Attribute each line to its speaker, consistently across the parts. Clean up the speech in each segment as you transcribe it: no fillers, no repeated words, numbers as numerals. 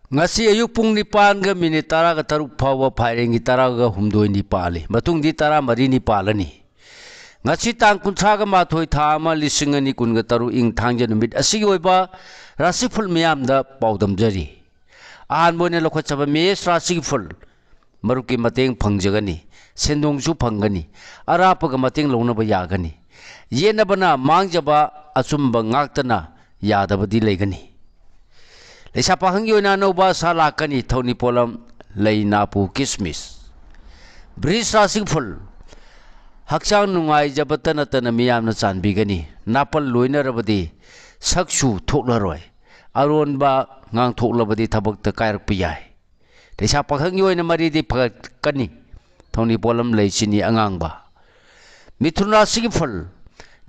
Speaker 1: ngasi ayuk pung nipan ga minit tara ga taruk phawa phairengi tara ga humdoi ni pali matungdi tara mari ni palani ngasi tang kunthra ga mathoi tha ama lising ani kun ga taru ing thangja numit asigi oiba rasiful miyam da paudam jari ahan bone lokho chaba mes rasiful maruki mateng phangjagani sendong su phangani arapa ga mateng lona ba yagani yena bana mangjaba achumba ngaktana yadabadi legani leisa pahangi oina noba salakani thoni polam leinapu kismis bris rasiful hakchang nungai jabatana tana miyamna chanbigani napal loina rabadi saksu thoklaroi aron ba ngang thoklabadi thabak ta kairak piyai leisa pahangi oina mari di phakani thoni polam leisini angang ba mithun rasiful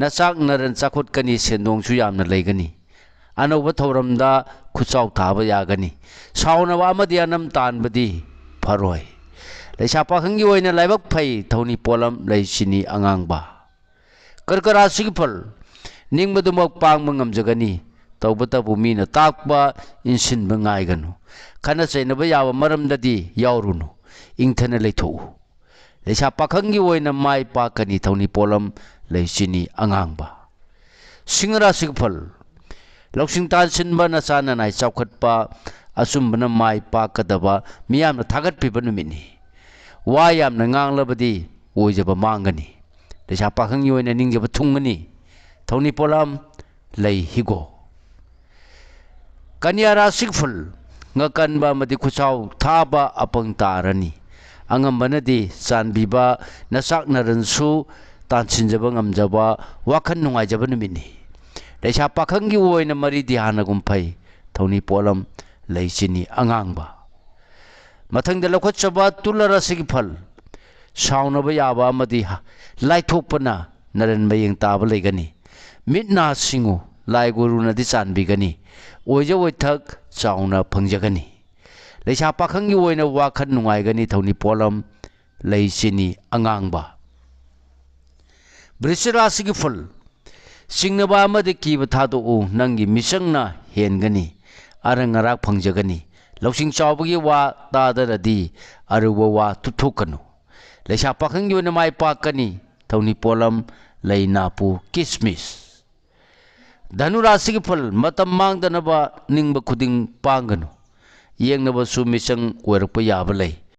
Speaker 1: nachak naran chakhut kani sendong su yamna leigani anoba thoramda khuchau thaba yagani saunaba amadi anam tanbadi pharoi leisa pakhangi oina laibak phai thoni polam leisini angangba karkara sigphal ningmadumok pangma ngamjagani tawbata bumina takba insin bangai ganu khana chainaba yawa maramdadi yaurunu ingthana leitho leisa pakhangi oina mai pakani thoni polam leisini angangba singra sigphal लौसिंग तानसिनबा नचाना नाय चावखटपा असुमबना my पाकदबा मियामना थागतपिबा नुमिनि वा यामना nganglabadi oijaba mangani leisa pakhangi oina ningjaba thungani thoni polam lei higo kanyara sikful ngakanba madi khuchau thaba apang tarani angambana di chanbiba nasak naransu tansinjaba ngamjaba wakhan nungaijaba numini leisa pakhangi oina mari dihana gumphai thoni polam leisini angangba mathangda lokhotchaba tulara sigphal saunaba yaba amadi laithokpana naran mayeng taba legani mitna singu lai guruna di chanbigani oija oithak chauna phangjagani leisa pakhangi oina wakhan nungaigani thoni polam leisini angangba brisira sigphal singnaba amadi kiba thado u nangi misangna hengani arangarak phangjagani losing chawbagi wa tadaradi aruwa wa tuthukanu leisa pakhangi oina mai pakani thoni polam leinapu kismis dhanu rasi gi phal matam mangdanaba ningba khuding panganu yengnaba su misang oirakpa yaba lei